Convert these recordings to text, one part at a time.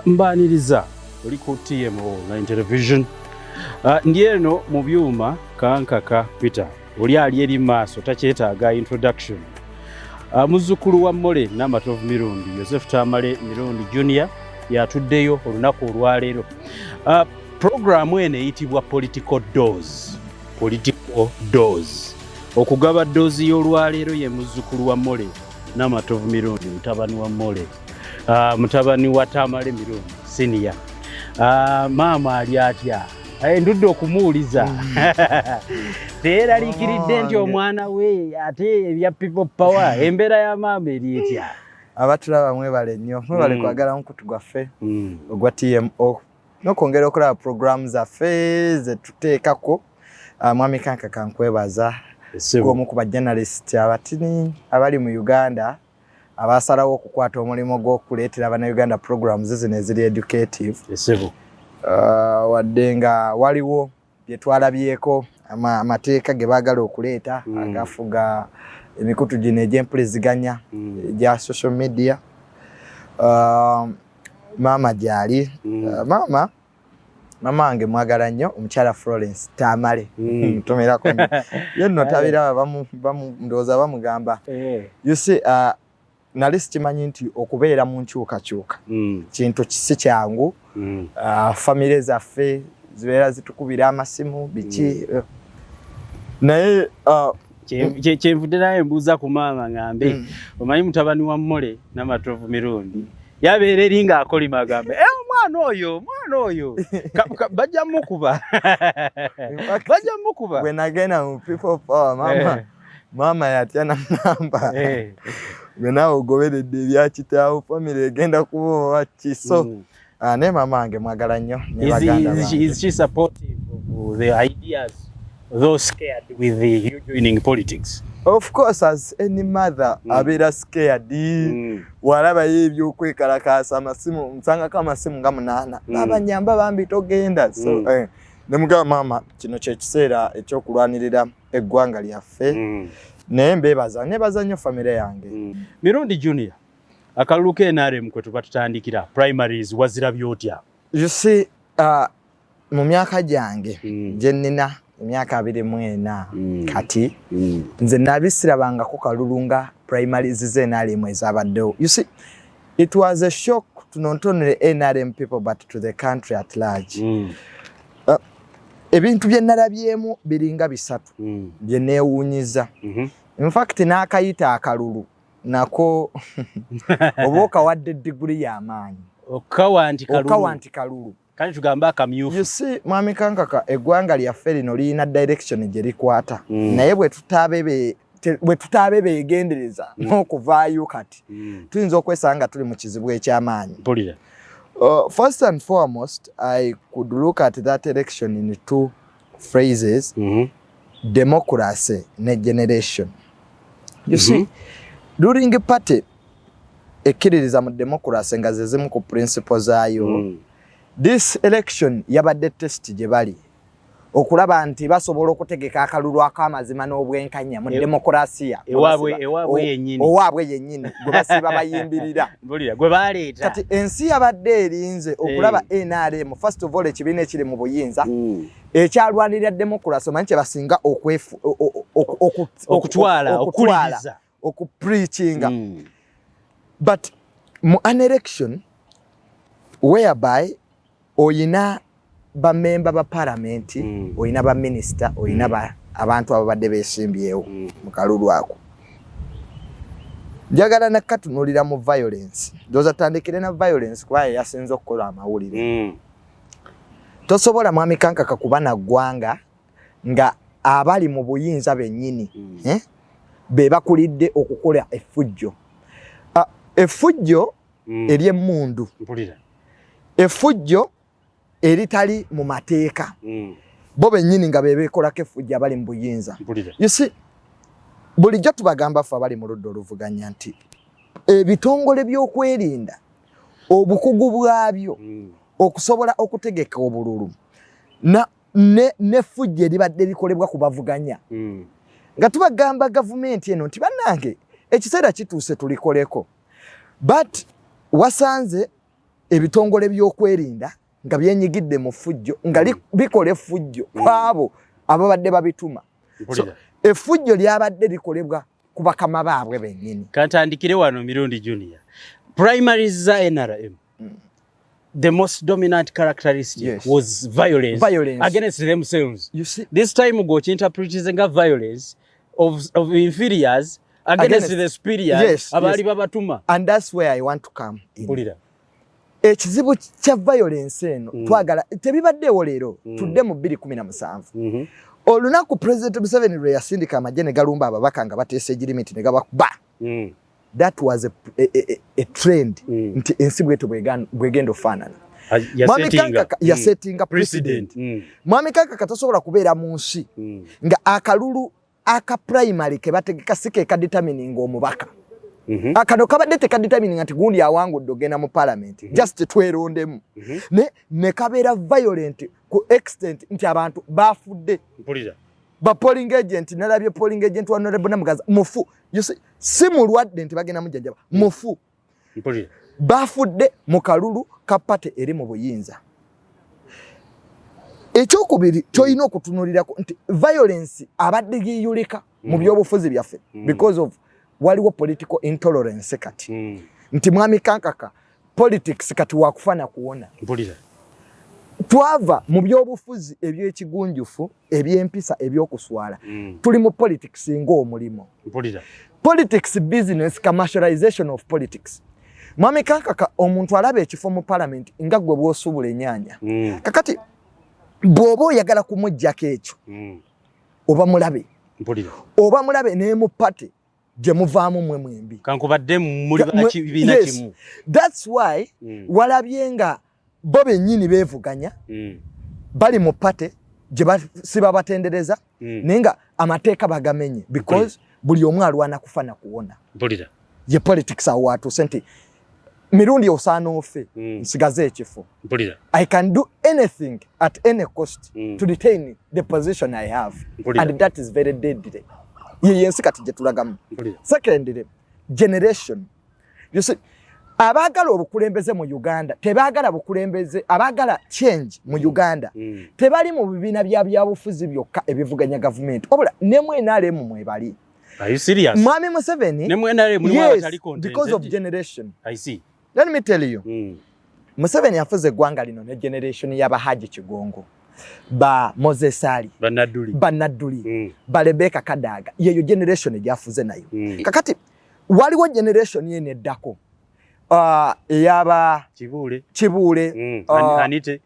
Mbaniriza oli ku TMO 9 television. Ndi eno mu byuma Kankaka Peter. Oli ali eri maaso takyetaaga introduction. Muzzukulu wa Mole Namatovu Mirundi Joseph Tamale Mirundi Junior yatuddeyo olunaku olwaleero. Programu eno eyitibwa Political Dose. Political Dose. Okugaba doozi y'olwaleero ye muzzukulu wa Mole Namatovu Mirundi mutabani wa Mole. Mutabani wa Tamale Mirundi senior. Maama ali atya ndudde okumuwuliza teeraliikiridde nti omwana we ate ebya people power embeera ya maama eri etya. Abatulaba mwebale nnyo mwebale kwagala mukutu gwaffe ogwa TMO n'okwongera okulaba programu zaffe ze tuteekako. Mwami Kankaka nkwebaza omu ku bajournalist abatini abali mu Uganda abasalawo okukwata omulimu gw'okuleetera Bannayuganda programs zino eziri educative. Wadde nga waliwo bye twalabyeko amateeka ge baagala okuleeta agafuga emikutu gino egy'empuliziganya egya social media. Maama gyali maama wange mwagala nnyo omukyala Florence Tamale ntumirako yenno tabira ndowooza bamugamba you see nali sikimanyi nti okubeera mu nkyukakyuka kintu kisi kyangu. Famire zaffe zibeera zitukubira amasimu biki naye kyenvudde naye mbuuza ku maama ngambe omanyi mutabani wa Mole Namatovu Mirundi yabeera eri ng'akolima agambe omwana oyo bajja mukuba bwe nagenda mu people power maama yatya namugamba gwe naawe ogoberedde ebya kitaawo famire egenda kuba kiso. Ne maama wange mwagala nnyo ne baganda bange. Is she supportive of the ideas though scared with you joining politics? Of course, as any mother abeera scared. Walabayo ebyokwekalakaasa amasimu nsangako amasimu nga 8 babanyamba bambi togenda. So ne mugamba maama kino kye kiseera ekyokulwanirira eggwanga lyaffe. Naye nebaza nnyo famire yange. Mirundi Junior akalulu ke NRM kwe tuba tutandikira primaries wazirabye otya? You see, mu myaka gyange gye nnina emyaka 24 kati nze nabisirabangako kalulu nga primaries ze NRM ezabaddewo. You see, it was a shock to not only NRM people but to the country at large. Ebintu bye nalabyemu biringa 3 bye neewuunyiza. In fact n'akayita akalulu nako oboka wadde degree y'amaanyi okawa anti kalulu kale tugamba akamyufu. You see mwami Kankaka eggwanga lyaffe lino lirina direction gye likwata naye bwe tutaabe beegendereza n'okuvaayo kati tuyinza okwesanga tuli mu kizibu eky'amaanyi. First and foremost, I could look at that election in 2 phrases, democracy and generation. You see, during a party, ekkiririza mu democracy nga ze zimu ku principles zaayo. This election yabadde test gye bali okulaba nti basobola okutegeka akalulu ak'amazima n'obwenkanya mu demokrasiya ewaabwe yennyini gwe basiba bayimbirira gwe baleeta. Kati ensi yabadde erinze okulaba NRM first of all ekibiina ekiri mu buyinza ekyalwanirira demokrasi omanyi kye basinga okutwala okukuliriza okupreachinga. But mu an election whereby oyina bamemba ba parliament oyina ba minister oyina abantu ababadde beesimbyewo mu kalulu ako. Njagala nakatunuulira mu violence ndowooza tandikire na violence kuba yasinze okukola amawulire. Tosobola mwami Kankaka kuba na ggwanga nga abali mu buyinza bennyini be bakulidde okukola effujjo. Effujjo ery'emmundu, effujjo eritali mu mateeka bo bennyini nga bebeekolako effujjo abali mu buyinza. You see, bulijjo tubagamba ffe abali mu ludda oluvuganya nti ebitongole by'okwerinda obukugu bwabyo okusobola okutegeka obululu n'effujjo eribadde likolebwa ku bavuganya nga tubagamba gavumenti eno nti bannange ekiseera kituuse tulikoleko. But wasanze ebitongole by'okwerinda nga byenyigidde mu fujjo nga bikole fujjo kwabo ababadde babituma. So, effujjo lyabadde likolebwa ku bakama baabwe bennyini. Kantandikire wano Mirundi Junior. Primaries za NRM. The most dominant characteristic was violence against themselves. You see, this time go interpreting violence of inferiors against the superiors. Babatuma. And that's where I want to come in. Ekizibu kya violence eno twagala tebibaddewo leero tudde mu 2017. Olunaku President Museveni lwe yasindika amagye ne galumba ababaka nga bateesa egirimiti ne gabakuba. That was a trend nti ensi bwetu bwegenda ofaanana. Mwami Kankaka yasettinga president. Mwami Kankaka tasobola kubeera mu nsi nga akalulu aka primary ke bategeka sike ka determining omubaka. Akano kabadde tekadetermining nti gundi awangudde ogenda mu parliament just twerondemu. Ne kabeera violent ku extent nti abantu bafudde. Ba polling agent nalabye polling agent wa Honorable Namugaza mufu. You see, si mulwadde nti bagenda mujjanjaba mufu. Bafudde mu kalulu ka party eri mu buyinza. Ekyokubiri kyoyina okutunulira nti violence abadde giyulika mu byobufuzi byaffe because of waliwo political intolerance kati. Nti Mwami Kankaka politics kati wakufana kuona. Twava mu byobufuzi ebyekigunjufu ebyempisa ebyokuswala tuli mu politics ng'omulimo. Politics business commercialization of politics. Mwami Kankaka omuntu alaba ekifo mu parliament nga gwe bw'osuubula ennyanja. Kakati bw'oba oyagala kumuggyako ekyo oba mulabe ne mu party gye muvaamu mmwe mwembi. Kankubadde muli kibiina kimu. That's why walabye nga bo bennyini beevuganya bali mu party gye siba batendereza naye nga amateeka bagamenye because buli omu alwana kufana kuwona. Ye politics awo atuuse nti mirundi osaana ofe nsigaze ekifo. I can do anything at any cost to retain the position I have and that is very deadly. Yensi kati gye tulagamu. Secondly, generation. You see, abagala obukulembeze mu Uganda tebagala bukulembeze, abagala change mu Uganda tebali mu bibiina byabufuzi byokka ebivuganya government obula ne NRM mwebali. Are you serious? Mwami Museveni ne NRM muli watali content because of generation. I see. Let me tell you. Museveni yafuze eggwanga lino ne generation y'abahaji Kigongo, ba Moses Ali, Banadduli, ba Rebecca Kadaga, yeyo generation egyafuze nayo. Kakati waliwo generation yene eddako eyaba Kibule,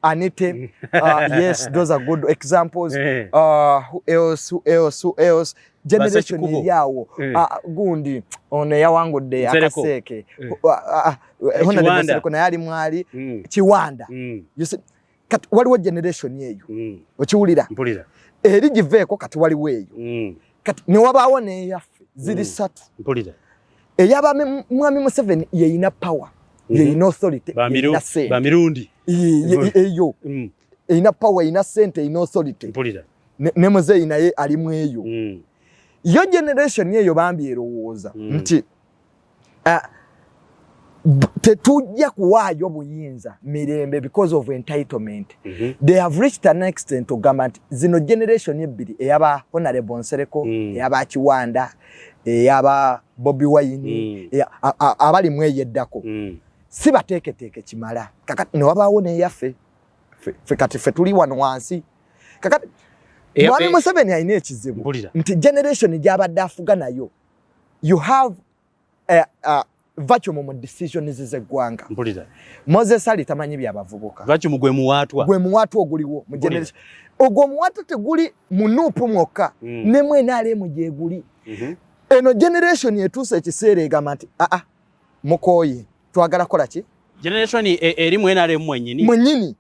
Anite. Yes, those are good examples. Who else? Generation yawo gundi ono yawangudde akaseke Honorable Nsereko naye ali mwali Kiwanda. You see, kati waliwo generation yeyo okiwulira eri giveeko kati waliwo eyo kati ne wabaawo neyaffe ziri ssatu eyaba Mwami Museveni yeyina power yeyina authority Bamirundi eyo eyina power eyina sente eyina authority ne Muzeeyi naye alimu eyo. Yo generation yeyo bambi erowooza nti tetujja kuwaayo buyinza mirembe because of entitlement. They have reached an extent ogamba nti zino generation ebbiri eyaba Honorable Nsereko eyaba Kiwanda eyaba Bobi Wine abali mweyeddako si bateeketeeke kimala. Kakati ne wabaawo neyaffe ffe kati ffe tuli wano wansi. Kakati Mwami Museveni alina ekizibu nti generation gy'abadde afuga nayo you have vacuum mu decisions z'eggwanga. Moses Ali tamanyi byabavubuka. Vacuum gwe muwaatwa oguliwo mu generation. Ogwo muwaatwa teguli mu Nuupu mwokka ne mu NRM gyeguli. Eno generation etuusa ekiseera egamba nti mukooye twagala kola ki? Generation eri mu NRM mwennyini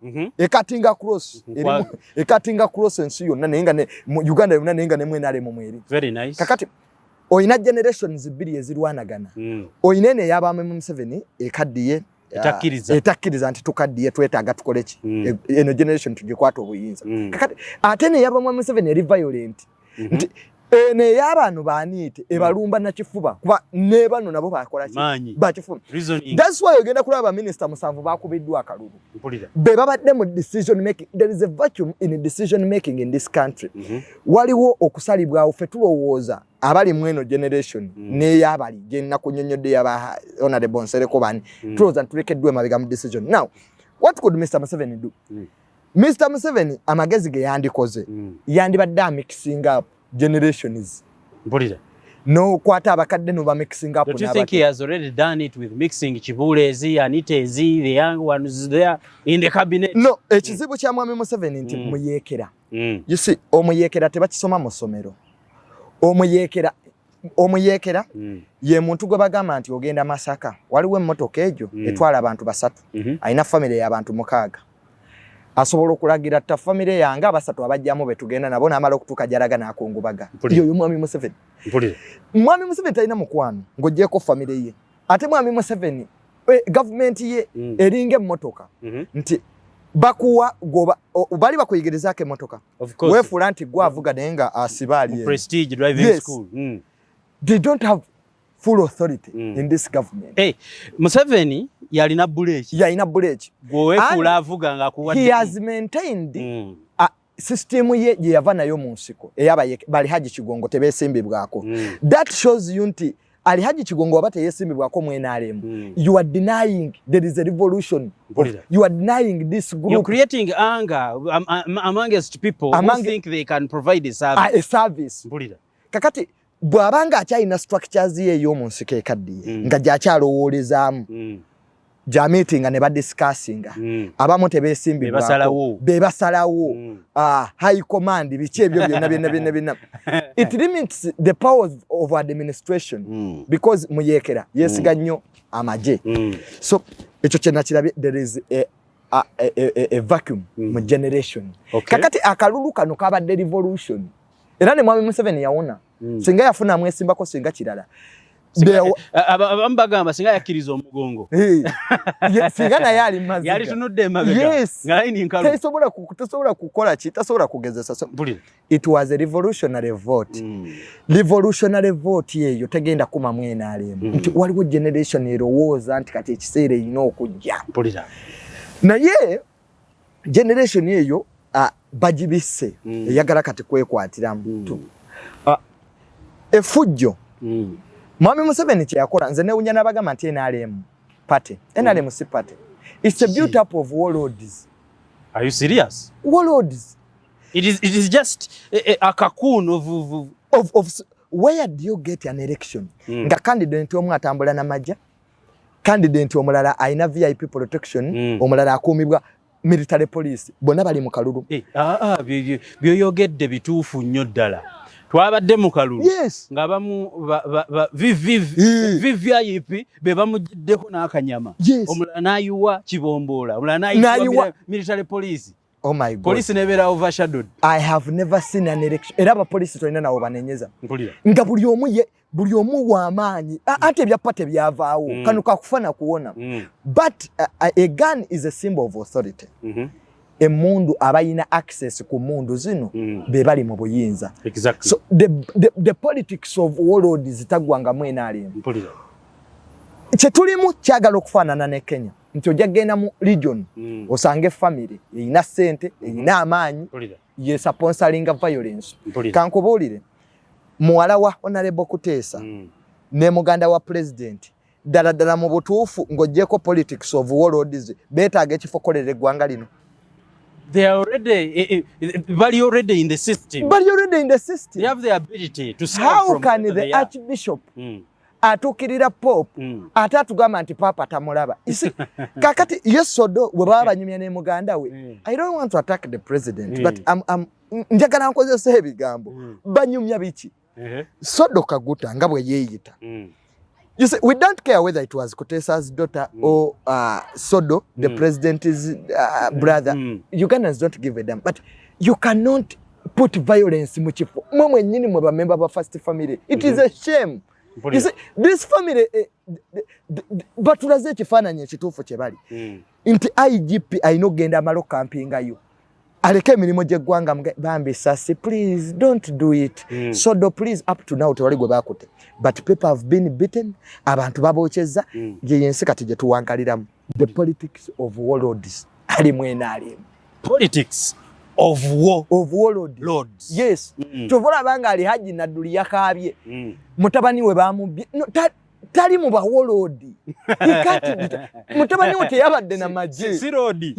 ekatinga cross ensi yonna naye nga mu Uganda yonna naye nga ne mu NRM mweri. Very nice. Kakati oyina generations bbiri ezirwanagana. Oyina eno ey'Abami Museveni ekaddiye etakkiriza nti tukaddiye twetaaga tukole ki eno generation tugikwata obuyinza. Kakati ate ne ey'Abami Museveni eri violent nti ne y'abantu baaniite ebalumba na kifuba kuba ne bano nabo bakola ki bakifuba. That's why ogenda kulaba minister musanvu bakubiddwa akalulu be babadde mu decision making. There is a vacuum in decision making in this country. Waliwo okusalibwawo fe tulowooza abali mweno generation ne y'abali gyenna kunyonyodde yaba honorable Nsereko bani tulowooza tulekeddwe mabega mu decision. Now what could Mr. Museveni do? Mr. Museveni amagezi ge yandikoze yandibadde mixing up generations. No kwata abakadde no ba mixing up. Don't you think he has already done it with mixing Kibulezi, Anitezi, the young ones there in the cabinet? No, ekizibu kya Mwami Museveni nti muyekera. You see, omuyekera tebakisoma mu ssomero. Omuyekera ye muntu gwe bagamba nti ogenda Masaka. Waliwo emmotoka ejo etwala abantu basatu. Aina family y'abantu mukaaga. Asobola okulagira ta family yange abasatu abajjamu betugenda nabo n'amala okutuuka jaraga n'akungubaga. Yo Mwami Museveni. Mwami Museveni talina mukwano ng'oggyeko family ye. Ate Mwami Museveni government ye eringa emmotoka nti bakuwa goba bali bakuyigirizaako emmotoka. Weefuula nti gwe avuga naye nga asibaali. Prestige driving school. They don't have full authority in this government. Hey, Museveni yalina buleki. Yalina buleki. Weefuula avuga nga kuwadde. He has maintained system ye gye yava nayo mu nsiko bali Haji Kigongo tebeesimbibwako. That shows you nti ali Haji Kigongo aba teyeesimbibwako mu NRM. You are denying there is a revolution. You are denying this group. You're creating anger amongst people who think they can provide a service. A service. Kakati bw'abanga akyalina structures ye ey'omu nsiko ekaddiye nga gy'akyalowoolezaamu gya meeting ne badiscussinga abamu tebeesimbibwako bebasalawo high command biki ebyo byonna. It limits the powers of administration because muyekera yeesiga nnyo amagye. So ekyo kye nakirabye there is a vacuum mu generation. Kakati akalulu kano kabadde revolution era ne Mwami Museveni yawona singa yafuna mwesimbako singa kirala. Bagamba singa yakkiriza omugongo. Singa naye ali maziga. Yali tunudde emabega. Ng'ayini nkalu. Tesobola kukola ki, tasobola kugezesa. It was a revolutionary vote. Revolutionary vote yeyo tegenda kuma mu NRM. Nti waliwo generation erowooza nti kati ekiseera erina okujja. Naye generation yeyo bagibisse eyagala kati kwekwatiramu. Efujjo. Mwami Museveni kye yakola nze newunya n'abagamba nti NRM party. NRM si party. It's a built up of warlords. Are you serious? Warlords. It is just a cocoon of where do you get an election? Nga candidate omu atambula na majja. Candidate omulala aina VIP protection, omulala akuumibwa military police. Bonna bali mu kalulu. Byoyogedde bituufu nnyo ddala. Twabadde mu kalulu ng'abamu VVIP be bamugiddeko n'akanyama. Omulala n'ayiwa kibomboola, omulala n'ayiwa military police. Oh my God. Police nebeera overshadowed. I have never seen an election. Era abapoliisi tolina nawo banenyeza. Nga buli omu w'amaanyi. Ate ebyapa tebyavaawo. Kano kakufana kuwona. But a gun is a symbol of authority. Emundu abayina access ku mundu zino be bali mu buyinza. Exactly. So the politics of warlords zitagwanga mu NRM. Kye tulimu kyagala okufaanana ne Kenya. Nti ojja genda mu region osange family eyina ssente eyina amaanyi ye sponsoringa violence. Kankubuulire muwala wa Honorable Kuteesa ne muganda wa president ddala mu butuufu ng'oggyeko politics of warlords beetaaga ekifo kolera eggwanga lino. They are already in the system. They have the ability to serve. How can the Archbishop atukirira Pope ate atugamba nti Papa tamulaba? Kakati yesodo we baba banyumya ne muganda we. I don't want to attack the president but njagala nkozesa ebigambo banyumya biki Sodo Kaguta nga bwe yeeyita. You see, we don't care whether it was Kutesa's daughter or Sodo, the president's brother. Ugandans don't give a damn. But you cannot put violence mu kifo. Mwe nyini mwe ba member ba first family. It is a shame. You see, this family, batulaze ekifaananyi ekituufu kye bali. Nti IGP ayina ogenda amalo kampinga yo. aleke emirimu gy'eggwanga bambi sasi please don't do it sodo please up to now tewali gwe bakutte but people have been beaten abantu babokyeza yensi kati gye tuwankaliramu the politics of warlords ali mwenali politics of warlords yes tovola banga ali Haji Nadduli yakabye mutabani we bamubye tali mu bawolodi mutabani wote yabadde na maji sirodi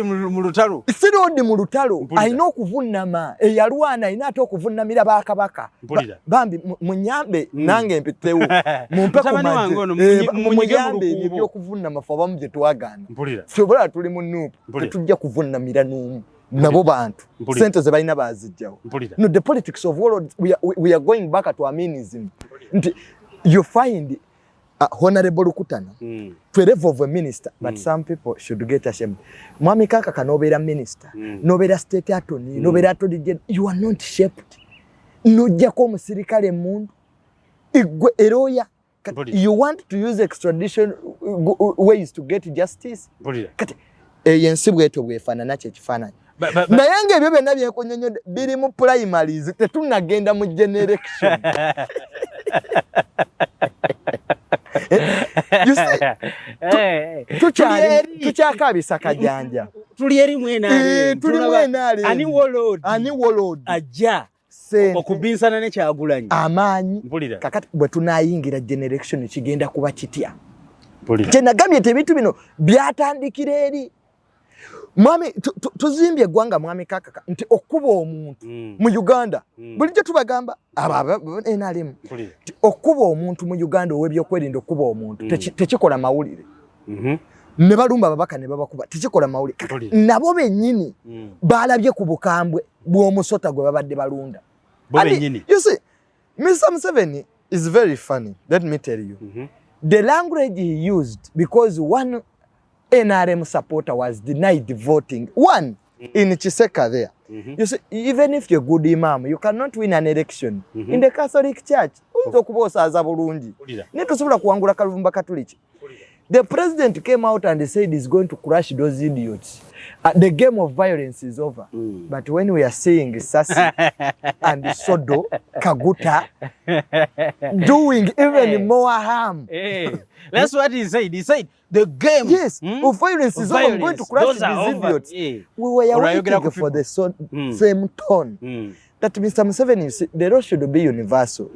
mu lutalo alina okuvunama eyalwana alina ate okuvunnamira bakabaka bambi munyambe nange empitewo mumpe muyambe ebyokuvunama fe abamu bye twagaana sobola tuli mu nuupu tetujja kuvunnamira n'omu nabo bantu sente ze balina bazijjawo no the politics of warlords we are going back to Aminism nti you find Honorable Rukutana to a level of a minister, but some people should get ashamed. Mwami Kaka kanobera minister, nobera state attorney, nobera attorney general. You are not shaped. Nujja ko musirikale mundu. Igwe eroya. You want to use extradition ways to get justice. Kati yensi bweto bwefanana kye kifanana. Nayange ebyo byonna byekunyonyo biri mu primaries tetunagenda mu generation. You see, tukyakabisa kajanja tuli eri mwenali ani warlord ajja okubinsana ne Kyagulanyi amaanyi kakati bwe tunayingira generation kigenda kuba kitya kye nagambye ebintu bino byatandikira eri mwami tuzimbye eggwanga mwami Kaka nti okuba omuntu mu Uganda bulijjo tubagamba NRM okuba omuntu mu Uganda ow'ebyokwerinda okuba omuntu tekikola mawulire ne balumba babaka ne babakuba tekikola mawulire nabo bennyini balabye ku bukambwe bw'omusota gwe babadde balunda you see Mr. Museveni is very funny, let me tell you. The language he used, because one NRM supporter was denied voting. One in Chiseka there. You see, even if you're a good imam, you cannot win an election in the Catholic Church. The president came out and said he's going to crush those idiots. The game of violence is over. But when we are seeing Sasi and Sodo, Kaguta doing even more harm. That's what he said. He said the game of violence is over. I'm going to crush these idiots. We were waiting for the same tone. That Mr. Museveni, the law should be universal.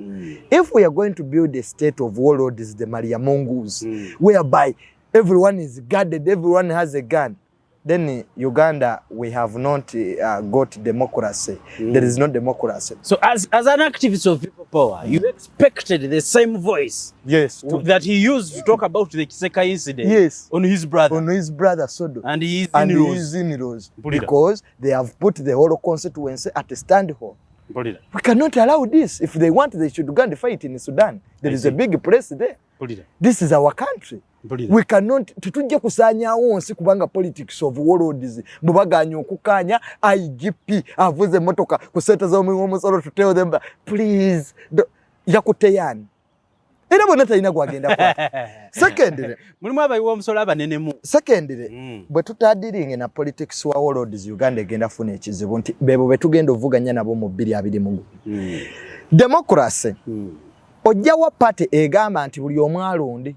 If we are going to build a state of warlords, the Maria Mongoose, whereby everyone is guarded, everyone has a gun, then in Uganda we have not got democracy. There is no democracy. So as an activist of people power, you expected the same voice that he used to talk about the Kiseka incident on his brother. On his brother Sodo. And he is in Rose. Because they have put the whole constituency at a standhold. We cannot allow this. If they want, they should go and fight in Sudan. There is a big place there. This is our country. We cannot tutujja kusanyawo onsi kubanga politics of warlords mubaganya okukanya IGP avuze motoka kuseta za omusolo to tell them please yakuteyani era bona talina gwagenda kwa secondly mulimu abayiwa omusolo abanene mu secondly bwe tutadiringe na politics wa warlords Uganda egenda funa ekizibu nti bebo betugenda ovuganya nabo mu 2020 democracy ojjawa party egamba nti buli omwalonde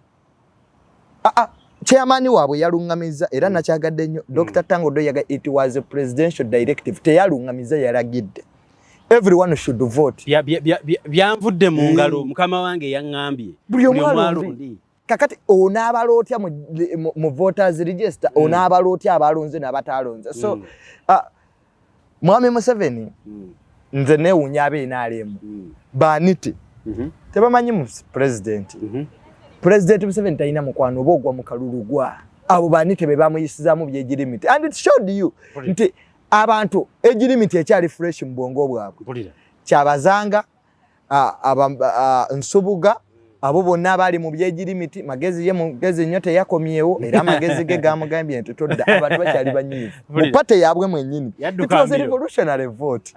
chairman waabwe yalungamiza era nakyagadde nnyo Dr. Tango Doyaga, it was a presidential directive teyalungamiza yalagidde everyone should vote byanvudde mu ngalo mukama wange yaŋŋambye buli omwalonde kakati onaabalotya mu voters register onaabalotya abalonze n'abatalonze so Mwami Museveni nze neewunya abeNRM baaniti tebamanyi mu president President Museveni talina mukwano oba ogwa mu kalulu gwa abo baanite be bamuyisizaamu byegirimiti and it showed you nti abantu egirimiti ekyali fresh mu bwongo bwabwe kyabazanga Nsubuga abo bonna abali mu byegirimiti magezi ye mugezi nnyo teyakomyewo era amagezi ge gamugambye nti todda abantu bakyali banyiivu mu pate yaabwe mwennyini it was a revolutionary vote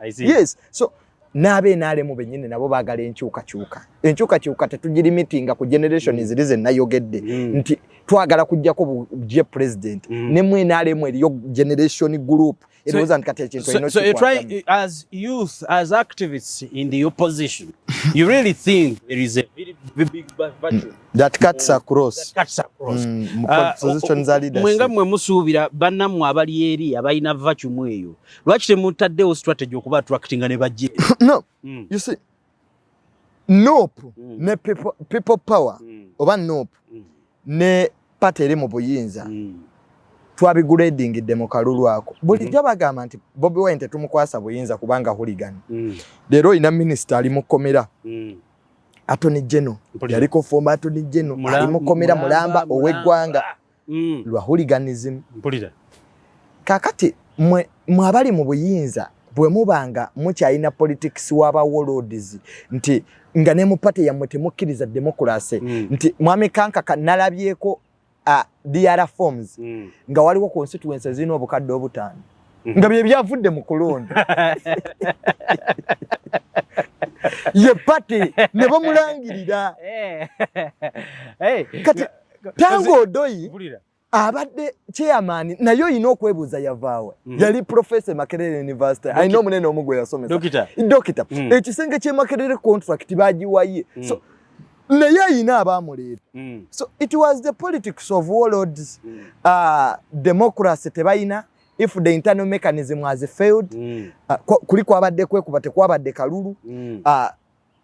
so n'abeNRM bennyini nabo baagala enkyukakyuka tetugirimitinga ku generation ziri ze nayogedde nti twagala kujjako buje president ne mwenale mwe yo generation group it wasn't kati ekintu so you try as youth as activists in the opposition you really think there is a very big virtue that cuts across positions are leadership mwenga mwe musuubira bannamwe abali eri abayina virtue mweyo lwaki temutaddewo strategy okuba attracting ne bajje no you see nope ne people power oba nope ne party eri mu buyinza twabigrading demokalulu ako bulijjo bagamba nti Bobi Wine tetumukwasa buyinza kubanga hooligan lero ina minister ali mukomera Attorney General yaliko former Attorney General ali mukomera mulamba ow'eggwanga lwa hooliganism kakati mwe abali mu buyinza bwe mubanga mukyayina politics waba warlords nti nga ne mu party yammwe temukkiriza democracy nti mwami Kankaka nalabyeko DR forms nga waliwo constituencies zino obukadde obutano nga bye byavudde mu kulonda ye party ne bamulangirira kati tango doyi abadde chairman nayo ino okwebuuza yavaawe yali Professor Makerere University ayina omunene omugwe yasomesa dokita ekisenge kye Makerere contract bagiwaye so naye ayina abamuleeta so it was the politics of warlords democracy tebayina if the internal mechanism has failed kuliko abadde kwekuba tekwabadde kalulu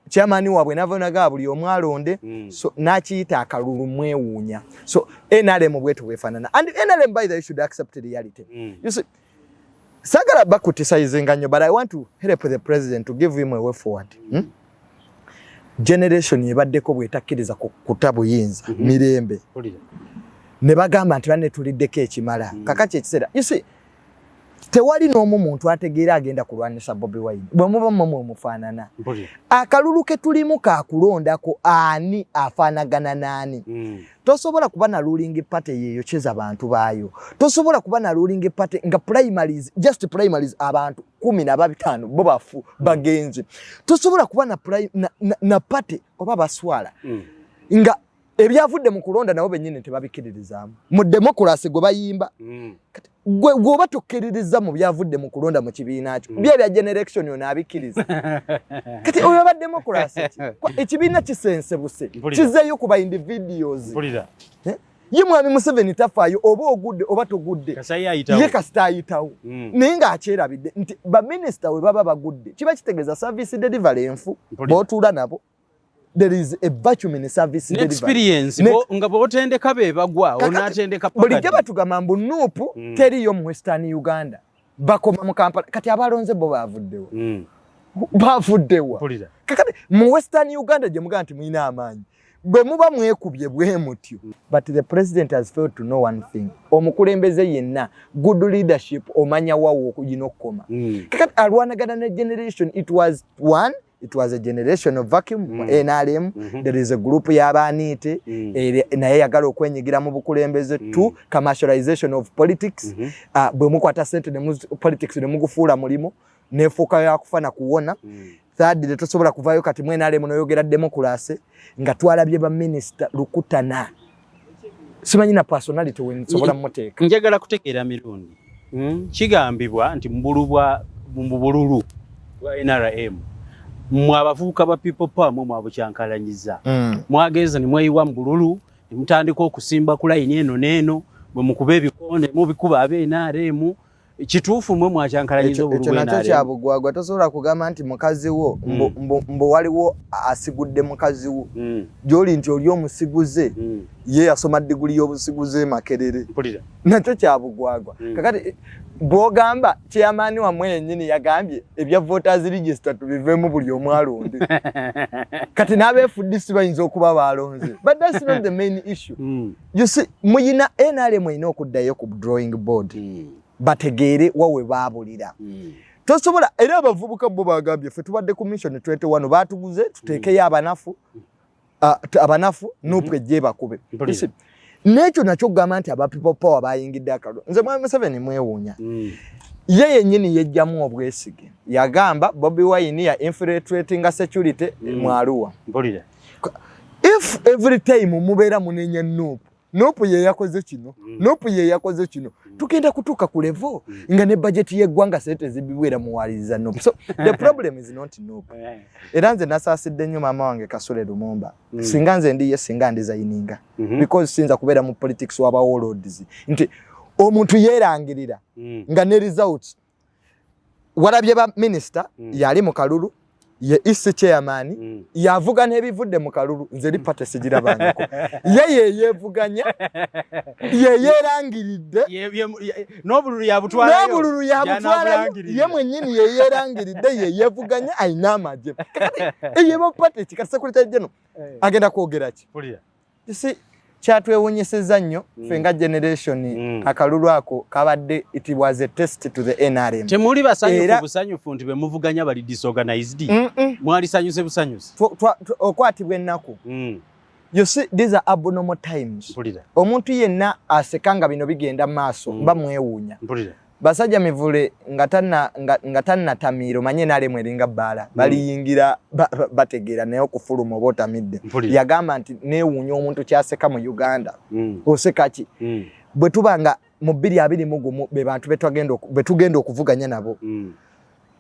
chairman wabwe navonaga buli omwalonde so nakiyita akalulu mwewuunya so NRM bwetu bwefaanana and NRM by the way should accept reality you see sagala bakutisayizinga nnyo but I want to help the president to give him a way forward generation yebaddeko bwetakkiriza kutabuyinza mirembe ne bagamba nti banne tuliddeko ekimala kakati ekiseera you see tewali n'omu muntu ategeera agenda kulwanisa Bobi Wine bwe muba mmwe mufaanana akalulu ke tulimu kakulondako ani afaanagana naani tosobola kuba na ruling party yeyokyeza abantu baayo tosobola kuba na ruling party nga primaries just primaries abantu 15 bo bafu bagenzi tosobola kuba na party oba baswala nga ebyavudde mu kulonda nabo bennyini tebabikiririzaamu mu democracy gwe bayimba gwe oba tokkiririza mu byavudde mu kulonda mu kibiina kyo bya generation yona abikiriza kati oyo ba democracy ekibiina kisense buse kizeeyo kuba individuals ye mwami Museveni tafaayo oba ogudde oba togudde ye kasita ayitawo naye nga akyerabidde nti baminister we baba bagudde kiba kitegeeza service delivery enfu bootuula nabo there is a virtue in service delivery experience nga botendeka be bagwa onatendeka pakati bulijja batugamba mbu nuupu teriyo mu Western Uganda bakoma mu Kampala kati abalonze bo bavuddewa bavuddewa kakati mu Western Uganda gye mugamba nti muyina amaanyi bwe muba mwekubye bwe mutyo but the president has failed to know one thing omukulembeze yenna good leadership omanya wawo okugina okukoma kakati alwanagana ne generation it was a generation of vacuum NRM there is a group y'abaaniite naye yagala okwenyigira mu bukulembeze to commercialization of politics bwe mukwata sente ne politics ne mugufuula mulimo nefuuka yakufana kuwona third tosobola kuvaayo kati mu NRM noyogera democracy nga twalabye ba minister lukutana simanyi na personality we nsobola muteeka njagala kutegeera mirundi kigambibwa nti mbululu wa NRM mwabavuka ba people power mwabukyankalanyiza mwageza ni mweyiwa mbululu mutandika okusimba ku line eno neno bwe mukuba ebikonde mubikuba abe NRM kituufu mwe mwakyankalanyiza obululu NRM ekyo kyabugwagwa tosobola kugamba nti mukazi wo mbo waliwo asigudde mukazi wo gyoli nti oli omusiguze ye yasoma diguli y'obusiguze Makerere nakyo kyabugwagwa kakati bwogamba chairman wa mwenyini yagambye ebya voters register tubivemu buli omwalonde kati n'abeefudisi bayinza okuba balonze but that's not the main issue you see muyina NRM ina okuddayo ku drawing board bategeere wawe baabulira tosobola era abavubuka bo bagambye ffe tubadde commission 21 batuguze tuteekeyo abanafu nupwe gye bakube nekyo nakyo kugamba nti aba people power bayingidde akalulu nze mwami Museveni mwewuunya ye yennyini yejjamu obwesige yagamba Bobi Wine ya infiltrating security mwaluwa if every time mubeera munenya nuupu Nupu ye yakoze kino Nupu ye yakoze kino tugenda kutuuka ku level nga ne budget y'eggwanga sente zibibwera muwaliriza Nupu. So the problem is not Nupu. Era nze nasaasidde nnyo maama wange Kasule Lumumba singa nze ndiye singa ndizayininga because sinza kubeera mu politics w'aba warlords nti omuntu yeerangirira nga ne results walabye ba minister yali mu kalulu ye isi chairman yavuga n'ebivudde mu kalulu nze lipate sigirabangako ye yevuganya ye yerangiridde n'obululu yabutwalayo ye mwennyini ye yerangiridde ye yevuganya ayina amagye ye bapate kikati secretary general agenda kwogera ki isi kyatwewunyisizza nnyo ffe nga generation akalulu ako kabadde it was a test to the NRM. Temuli basanyufu busanyufu nti bemuvuganya bali disorganized mwali sanyuse busanyuse okwatibwa ennaku. You see these are abnormal times. Omuntu yenna asekanga bino bigenda maaso mba mwewuunya basajja mivule nga tanna tamiiro manye nale mweringa bala baliyingira bategeera naye okufuluma obotamidde yagamba nti neewuunya omuntu kyaseka mu Uganda oseka ki bwe tubanga mu 2021 be bantu betugenda okuvuganya nabo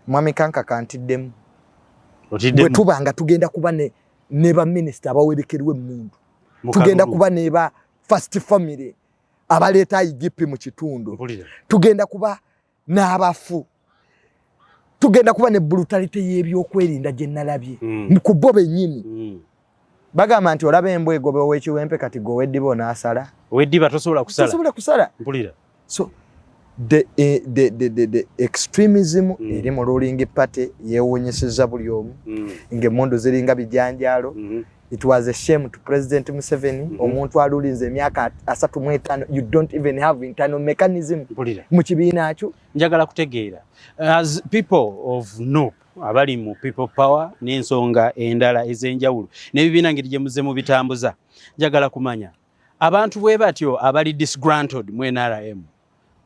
mwami kanka kantiddemu bwe tubanga tugenda kuba ne ba minister abawerekerwe emmundu tugenda kuba ne ba first family abaleeta IGP mu kitundu tugenda kuba n'abafu tugenda kuba ne brutality y'ebyokwerinda gye nalabye ku bo bennyini bagamba nti olaba embwa egobe ow'ekiwempe kati gwe weddiba onaasala weddiba tosobola kusala so the extremism eri mu ruling party yeewunyisizza buli omu ng'emmundu ziringa bijanjaalo. It was a shame to President Museveni omuntu alulinze emyaka 35 you don't even have internal mechanism mu kibiina kyo. Njagala kutegeera as people of NUP abali mu people power n'ensonga endala ez'enjawulo n'ebibiina ngeri gye muze mu bitambuza njagala kumanya abantu bwe batyo abali disgruntled mu NRM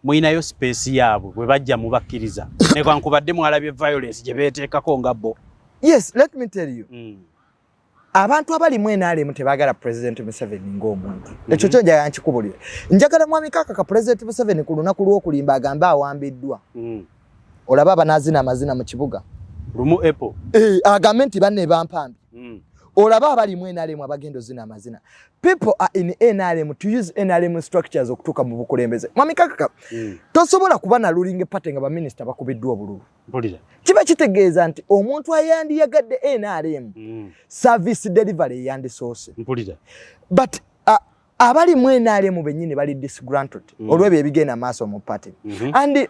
mwinayo space yaabwe bwe bajja mubakkiriza ne kwankubadde mwalabye violence gye beeteekako nga bo. Yes, let me tell you abantu abali mu NRM tebagala President Museveni ng'omuntu ekyo kyo njagala nkikubulira njagala mwami kaka ka President Museveni ku lunaku lw'okulimba agamba awambiddwa olaba abanaazina amazina mu kibuga lumu Apple agambe nti banne bampambi olaba abali mu NRM abagenda ozina amazina. People are in NRM to use NRM structures okutuuka mu bukulembeze mwami kaka tosobola kuba na ruling party nga baminister bakubiddwa obululu kiba kitegeeza nti omuntu ayandiyagadde NRM service delivery yandisoose but abali mu NRM bennyini bali disgruntled olw'ebyo ebigenda maaso mu party and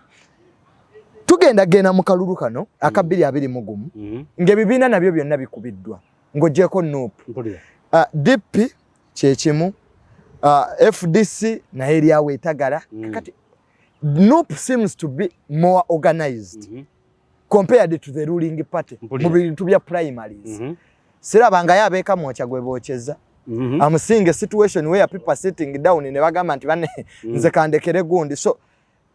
tugenda mu kalulu kano aka 2021 ng'ebibiina nabyo byonna bikubiddwa ng'oggyeko NUP DP kyekimu FDC naye eryawo etagala kakati NUP seems to be more organized compared to the ruling party mu bintu bya primaries sirabangayo abeeka mwoca gwe bookyeza I'm seeing a situation where people are sitting down ne bagamba nti bane nze kandekere gundi so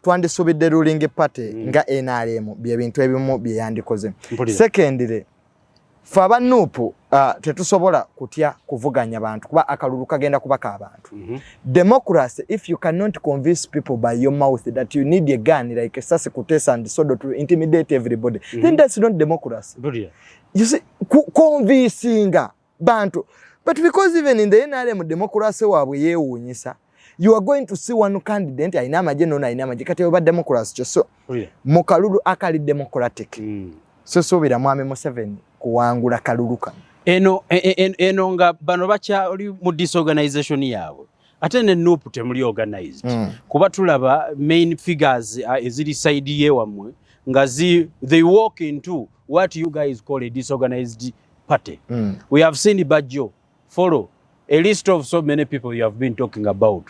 twandisubidde ruling party nga NRM bye bintu ebimu bye yandikoze. Secondly faba NUP tetusobola kutya kuvuganya bantu kuba akalulu kagenda kubaka abantu. Democracy, if you cannot convince people by your mouth that you need a gun like a Sasi Kutesa and Sodo to intimidate everybody, then that's not democracy. You see, convincing bantu. But because even in the NRM democracy wabwe yeewuunyisa, you are going to see one candidate ayina amagye nona ayina amagye kati oba democracy kyoso mu kalulu akali democratic so sobira mwami Museveni kuwangula kalulu kano eno nga bano bakyali mu disorganization yaabwe ate ne NUP temuli organized kuba tulaba main figures eziri side yewammwe nga they walk into what you guys call a disorganized party. We have seen Bajjo follow a list of so many people you have been talking about.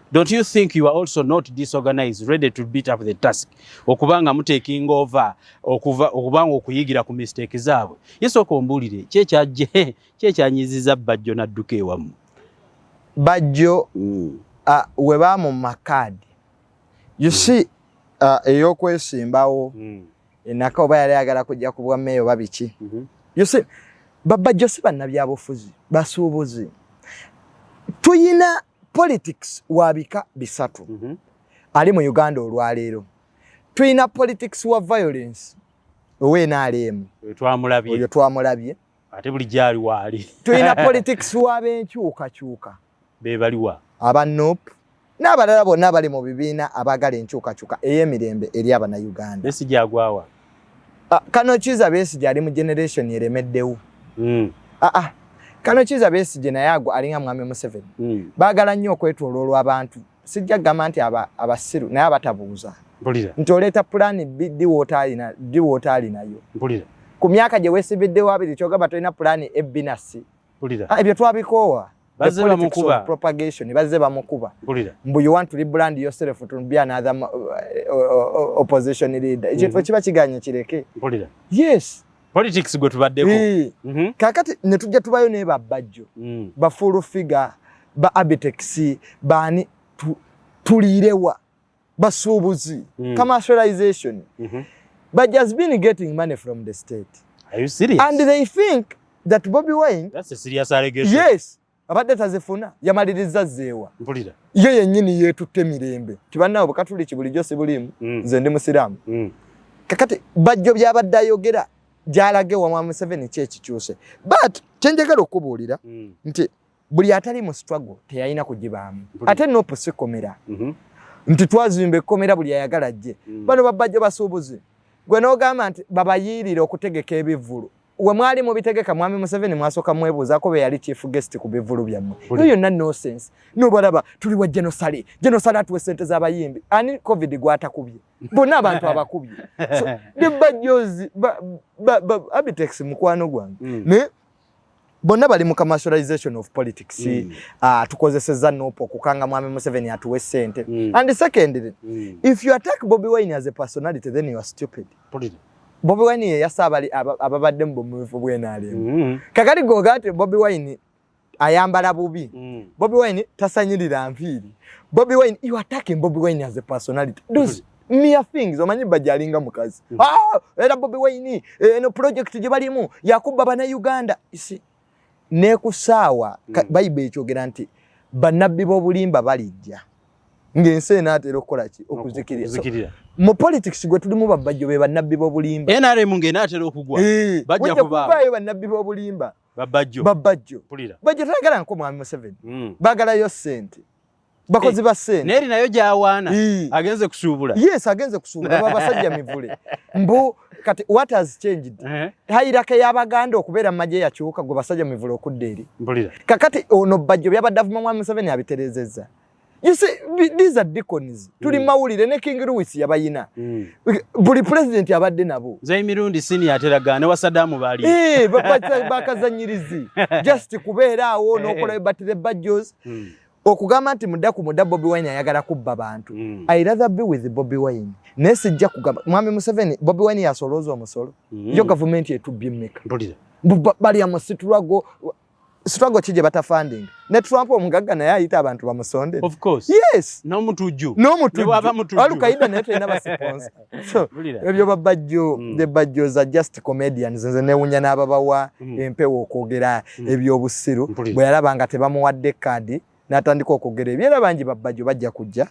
Don't you think you are also not disorganized, ready to beat up the task? Okubanga taking over, okubanga okuyigira ku mistake zaabwe. Yeso kombulire, kyekyanyiziza Bajjo n'adduka ewamu. Bajjo we ba mu makadi. You see, ey'okwesimbawo enaka oba yali ayagala kujja ku bwa meeyo babiki. You see, Bajjo si bannabyabufuzi, basuubuzi. Tuyina politics wabika bisatu ali mu Uganda olwaleero. Tulina politics wa violence NRM oyo twamulabye ate buli gyali waali. Tulina politics wa b'enkyukakyuka be baliwa aba NUP n'abalala bonna bali mu bibiina abagala enkyukakyuka ey'emirembe eri Abannayuganda. Besigye agwawa. Kano Kizza Besigye ali mu generation eremeddewo. Kano Kizza Besigye naye agwa alinga Mwami Museveni. Baagala nnyo okwetooloola abantu. Sijja kugamba nti abasiru naye abatabuuza. Nti oleeta pulaani diwoota alinayo. Ku myaka gye weesibiddewo abiri kyogamba tolina pulaani ebbi na C. Ebyo twabikoowa. Bazze bamukuba. Propagation bazze bamukuba. Mbu you want to rebrand yourself to be another opposition leader. Ekyo kiba kiganye kireke. Yes. Politics gwe tubaddeko. Kakati ne tujja tubayo ne babbajjo. Ba full figure, ba Abitex, bani tulirewa. Basubuzi. Commercialization. But just been getting money from the state. Are you serious? And they think that Bobi Wine. That's a serious allegation. Yes. Abadde tazifuna yamaliriza zeewa. Ye yennyini yeetutte mirembe. Kibannawo bukatuliki bulijjo si bulimu. Nze ndi musiraamu. Kakati bajjo byabadde ayogera gyalage wa Mwami Museveni kyekikyuse. But kyenjagala okubuulira nti buli atali mu struggle teyalina kugibaamu. Ate NUP si komera. Nti twazimba ekkomera buli ayagala ajje. Bano babajjo basuubuzi. Gwe n'ogamba nti babayiirire okutegeka ebivvulu. We mwali mubitegeka Mwami Museveni mwasooka mwebuuzaako be yali chief guest ku bivvulu byammwe. Eyo yonna nonsense. N'obalaba tuli wa genocide. Genocide atuwe ssente z'abayimbi. Ani COVID gwatakubye. Bonna abantu abakubye. So the bajjozi Abitex mukwano gwange. Ne bonna bali mu commercialization of politics. Tukozesezza NUP okukanga Mwami Museveni atuwe ssente. And secondly, if you attack Bobi Wine as a personality, then you are stupid. Bobi Wine ye yasabali ababadde mu bumufu bw'NRM. Kakati gogate Bobi Wine ayambala bubi. Bobi Wine tasanyirira mpiiri. Bobi Wine, you attacking Bobi Wine as a personality. Those mere things omanyi bajalinga mukazi. Era Bobi Wine eno project gye balimu yakubba bana Uganda. Isi ne kusaawa Bible ekyogera nti bannabbi b'obulimba balijja. Ng'ensi enaatera okukola ki okuzikirira. Mu politics gwe tulimu babajjo be bannabbi b'obulimba. NRM ng'enaatera okugwa. Bajja kubaayo bannabbi b'obulimba. Babajjo. Bajjo tagala nko Mwami Museveni. Baagalayo ssente. Bakozi ba ssente. Neri nayo gy'awaana. Agenze kusuubula. Yes, agenze kusuubula. Babasajja mivule. Mbu kati what has changed? Hayiraka y'Abaganda okubeera mu magye yakyuka gwe basajja mivule okudda eri. Kakati ono bajjo byabadde avuma Mwami Museveni abitereezezza. You see, these are deacons. Tuli mawulire ne King Louis yabayina. Buli president yabadde nabo. Zaimirundi senior ateragane wa Saddam bali. Bakazanyirizi. Just kubeera awo n'okola batire bajjos. Okugamba nti mudda Bobi Wine ayagala kubba bantu. I rather be with Bobi Wine. Nesijja kugamba Mwami Museveni Bobi Wine yasolooza omusolo. Yo government yetubyemmeka. Bali amusitulago struggle kije bata funding. Ne Trump omugagga naye ayita abantu bamusonde. Of course. Yes. No mutuju. Alukaida naye tena ba sponsor. So ebyo babajjo the bajjoes are just comedians. Nze newunya n'ababawa empewo okwogera ebyobusiru. Bwe yalabanga tebamuwadde kadi n'atandika okwogera ebyera bangi babajjo bajja kujja.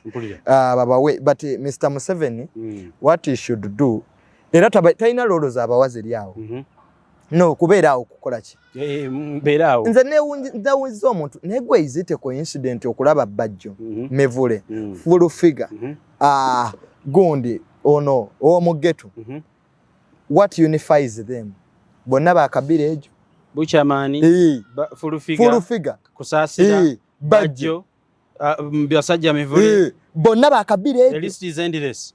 Babawe but Mr. Museveni what he should do era talina lolo z'abawazi lyawo. No kubeera awo kukola ki? Mbeera awo. Nze newunziza omuntu naye gwe izite coincident okulaba bajjo mevule full figure gundi ono omugeto what unifies them bonna bakabira ejo buchamani full figure kusaasira bajjo byasajja mevule bonna bakabira ejo. The list is endless.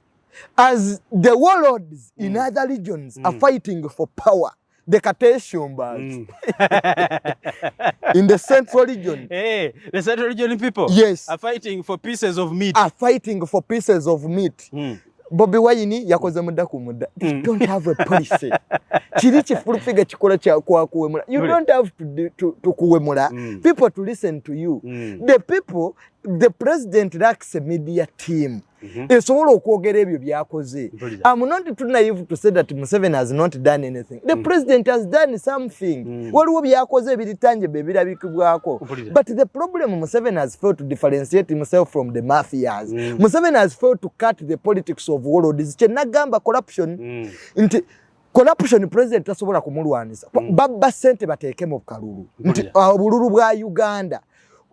As the warlords in other regions are fighting for power, the Kateshumbas in the central region. Hey, the central region people are fighting for pieces of meat. Bobi Wine yakoze mudda ku mudda. You don't have a policy. Kirichi full figure kikola kya kwa kuwemula. You don't have to kuwemula. People to listen to you. The people, the president lacks a media team. esobola okwogera ebyo byakoze. I'm not too naive to say that Museveni has not done anything. The president has done something. Waliwo byakoze ebitangible ebirabikibwako. But the problem, Museveni has failed to differentiate himself from the mafias. Museveni has failed to cut the politics of warlords. Kyenagamba corruption. Corruption president tasobola kumulwanisa. Babba sente bateeke mu kalulu. Obululu bwa Uganda.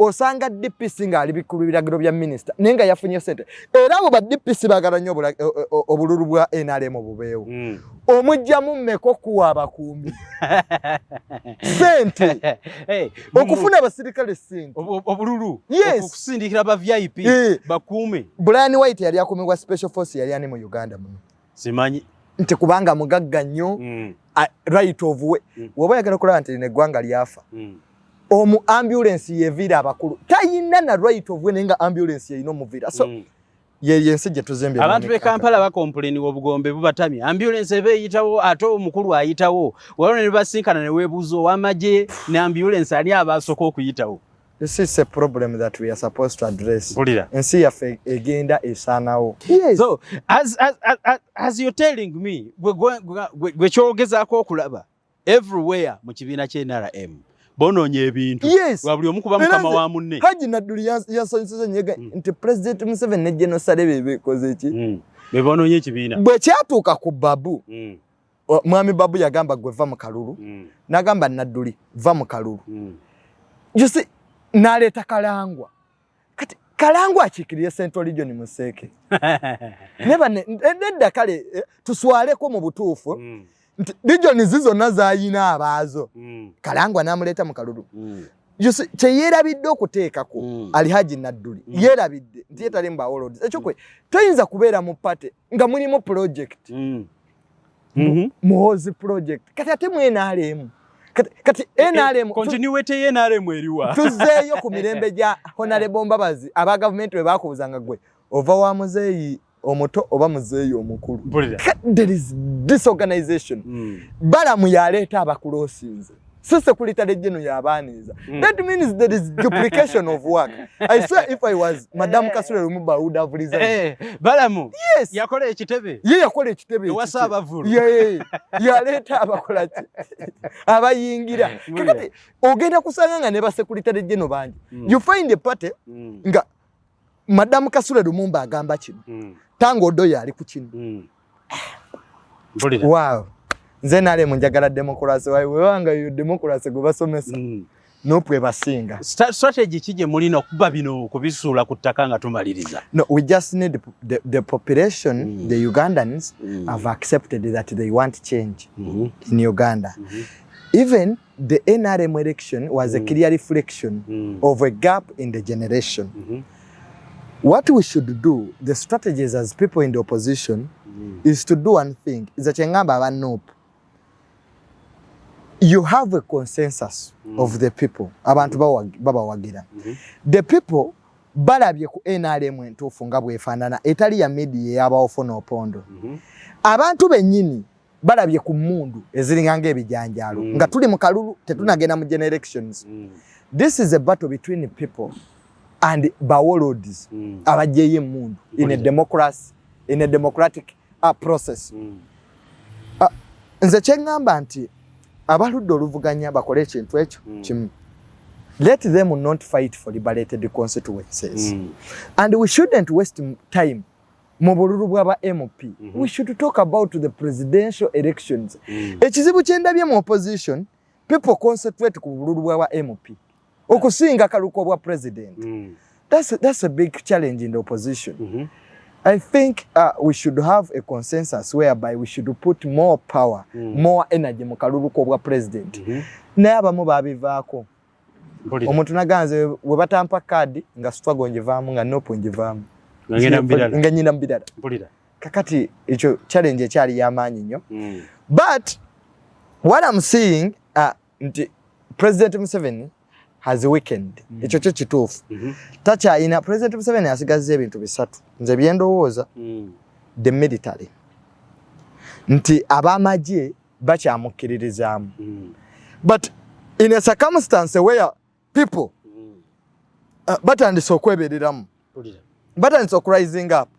Osanga DPC nga ali bikulu biragiro bya minister nenga yafunye sente era abo ba DPC bagala nnyo obululu bwa NRM bubeewo omujja mu mmeko kuwa abakumbi sente okufuna abasirikale sente obululu okusindikira ba VIP bakuume. Brian White yali akumibwa special force yali ani mu Uganda muno simanyi nti kubanga mugagga nnyo right of way woba yagala kulaba nti neggwanga lyafa omu ambulance yevira abakulu tayina na right of way nenga ambulance yino muvira so yensi gye tuzembye abantu be Kampala ba complain obugombe bubatamye ambulance ebe yitawo ato omukulu ayitawo walone ne basinkana ne webuzo wamaje ne ambulance ali abasoko okuyitawo. This is a problem that we are supposed to address. Ensi yaffe egenda esanawo. Yes. So as you're telling me gwe kyogezaako okulaba everywhere mu kibiina kye NRM bononye ebintu wabuli omukuba mukama wa munne Haji Nadduli yasonyesiza nyega nti President Museveni ne General Salebe bekoze ki be bononye ekibiina bwe kyatuuka ku Babu mwami Babu yagamba gwe va mu kalulu nagamba Nadduli va mu kalulu you see naleta Kalangwa kati Kalangwa akikiriye Central Region Museke neba nedda kale tuswaleko mu butuufu region zizo nazayina abazo Kalangwa namuleta mu kalulu kye yeerabidde okuteekako ali Haji Nadduli yeerabidde nti yetali mba warlords ekyokwe toyinza kubeera mu party nga mulimu project Muhoozi project kati ate mu NRM kati NRM continuity ye NRM eriwa tuzeeyo ku mirembe gya Honorable Mbabazi aba government we bakubuzanga gwe ova wa muzeeyi omuto oba muzeeyi omukulu. There is disorganization. Balamu yaleeta abakulosinze sise kulitale jeno yabaaniza. That means there is duplication of work. I swear if I was Madam Kasule Lumumba would have resigned. Balamu yes yakola ekitebe yakola ekitebe wasa abavulu yaleeta abakola abayingira kakati ogenda kusanga nga ne basekulitale jeno bangi you find a party nga Madam Kasule Lumumba agamba kino tango doya ali ku kino wow nze nale munjagala democracy wanga yo democracy go basomesa nopwe basinga strategy kije mulina kuba bino kubisula kutaka nga tumaliriza. No, we just need the population the Ugandans have accepted that they want change in Uganda. Even the NRM election was a clear reflection of a gap in the generation. What we should do, the strategies as people in the opposition, is to do one thing. You have a consensus of the people. Abantu baba wagira. The people balabye ku NRM entuufu nga bwefaanana etali ya media y'abaofuna opondo. Abantu bennyini balabye ku mmundu eziringa ng'ebijanjaalo nga tuli mu kalulu tetunagenda mu general elections. This is a battle between people and warlords abajeeye emmundu in a democracy, in a democratic process. Nze kyengamba nti abaludde oluvuganya bakole ekintu ekyo kimu. Let them not fight for liberated constituencies. And we shouldn't waste time mu bululu bw'aba MP. We should talk about the presidential elections. Ekizibu kyendabye mu opposition, people concentrate ku bululu bw'aba MP okusinga kaluko bwa president. That's a big challenge in the opposition. I think we should have a consensus whereby we should put more power, more energy mu kalulu ko bwa president. Naye abamu babivaako. Omuntu naganze we batampa kadi nga struggle njivaamu nga nopo njivaamu. Nga nyina mbidala. Kakati ekyo challenge ekyali y'amaanyi nnyo. But what I'm seeing nti President Museveni has weakened. Ekyo kyo kituufu. Takyayina President Museveni asigaze ebintu bisatu. Nze byendowooza the military. Nti abamagye bakyamukkiririzaamu. But in a circumstance where people batandise okwebereramu batandise okurising up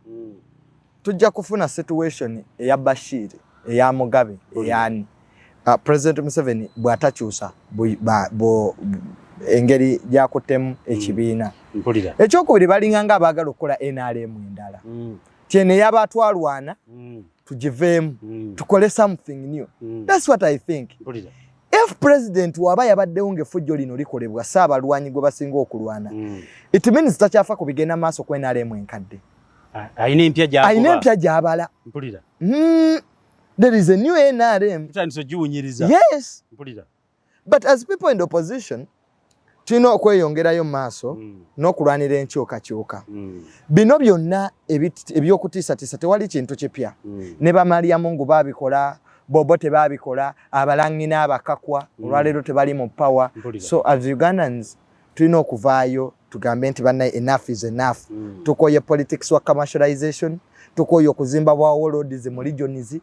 tujja kufuna situation eya Bashir eya Mugabe eyani President Museveni bwatakyusa engeri gyakutemu ekibiina ekyokubiri balinganga abaagala okukola NRM endala kyene yabatwalwana tugiveemu tukole something new. That's what I think. If president waba yabaddewo ng'effujjo lino likolebwa Ssaabalwanyi gwe basinga okulwana it means takyafa ku bigenda maaso ku NRM enkadde ayina empya gy'abala. There is a new NRM. Yes. But as people in the opposition, tulina okweyongerayo maaso n'okulwanira enkyukakyuka. Bino byonna ebyokutiisatiisa tewali kintu kipya. Ne Bamaliamungu baabikola, Bobo tebaabikola, abalangi n'abakakwa olwaleero tebali mu power. So as Ugandans tulina okuvaayo tugambe nti bannaye enough is enough. Tukoye politics wa commercialization, tukoye okuzimba bwa warlords mu regions,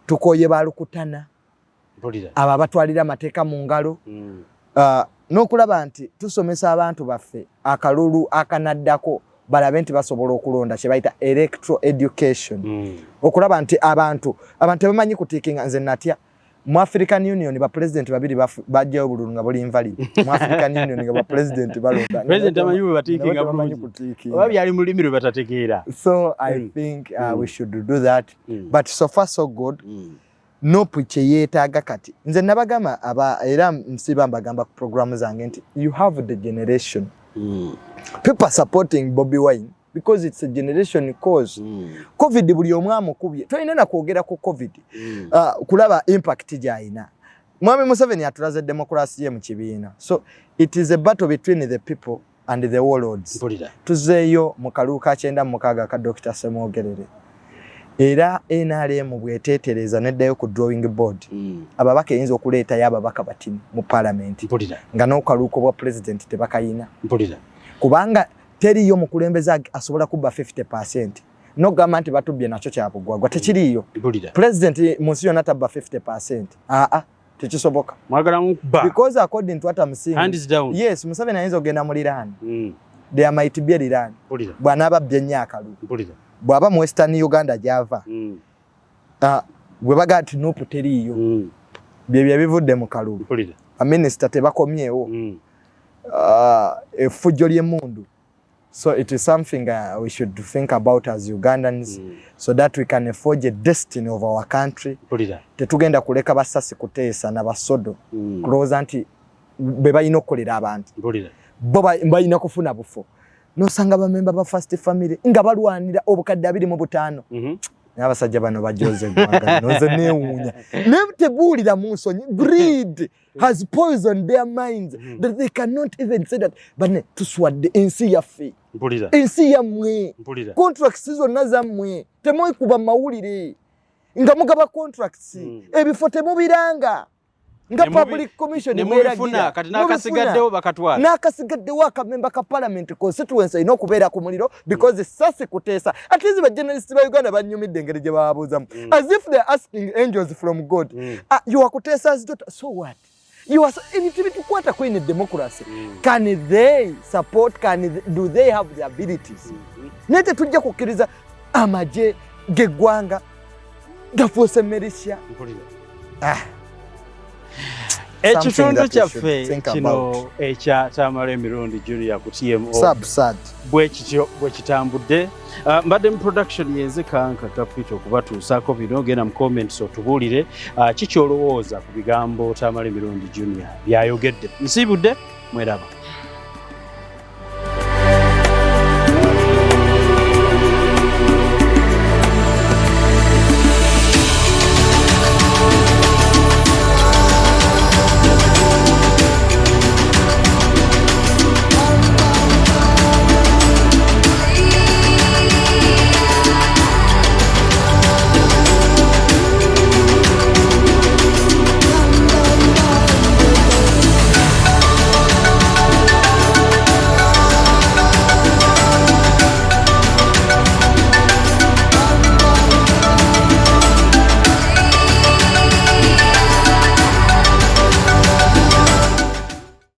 tukoye balukutana abo abatwalira amateeka mu ngalo, n'okulaba nti tusomesa abantu baffe akalulu akanaddako balabe nti basobola okulonda kye bayita electoral education. Okulaba nti abantu bamanyi kutiikinga. Nze natya mu African Union ba president babiri bajjayo bululu nga buli invalid. Mu African Union nga ba president balonda. President amanyi batiikinga bulungi. Oba byali mu lulimi lwe batategeera. So I think we should do that. But so far so good. No kye yeetaaga kati. Nze nabagamba era nsiba mbagamba ku programu zange nti you have the generation. People supporting Bobi Wine because it's a generation cause. COVID buli omu amukubye. Toyina na kwogera ku COVID. Kulaba impact gy'ayina. Mwami Museveni atulaze democracy ye mu kibiina. So it is a battle between the people and the warlords. Tuzeeyo mu kalulu ka 96 ka Dr. Semwogerere. Era NRM bwetetereza neddayo ku drawing board. Ababaka eyinza okuleeta y'ababaka batini mu parliament. Nga n'okaluuko bwa president tebakayina. Kubanga teriyo mukulembeza asobola kuba 50%. No government batubye nakyo kyabugwagwa tekiriyo. President munsi yonna tabba 50%. Tekisoboka. Mwagala mukuba. Because according to what I'm seeing. Hands down. Yes, Museveni ayinza ogenda mu Iran. There might be Iran. Bw'anaaba bbye akalu. Bwaba mu Western Uganda gyava. Bwe baga ati nupu teriyo. Bye bivudde mu kalulu. Minister tebakomyewo. Effujjo ly'emmundu. So it is something we should think about as Ugandans so that we can forge a destiny of our country. Tetugenda kuleka basasi kuteesa na basodo. Kuloza nti be balina okukolera abantu. Bo balina kufuna bufo. Nosanga bamemba ba First Family nga balwanira obukadde 25. N'abasajja bano bajoze gwanga noze neewunya. Nebutebuulira mu nsonyi. Greed has poisoned their minds that they cannot even say that bane tuswadde ensi yaffe. Ensi yammwe. Contracts zonna zammwe temwekuba mawulire nga mugaba contracts ebifo temubiranga nga public commission nemubifuna kati nakasigaddewo bakatwala nakasigaddewo akamemba ka parliament constituency ino okubeera ku muliro because sasi kuteesa at least ba journalists ba Uganda banyumidde engeri gye babuuzamu as if they're asking angels from God. You are kuteesa's daughter, so what? You are tukwata kwine democracy. Can they support? Do they have the abilities? Nete tujja kukkiriza amaje geggwanga gafuuse militia. Ekitundu kyaffe kino ekya Tamale Emirundi Junior ku TMO bwe kitambudde. Mbadde mu production yenze Kanka Capital kubatuusaako bino. Genda mu comments otubuulire kiki olowooza ku bigambo Tamale Emirundi Junior byayogedde. Nsiibudde mweraba.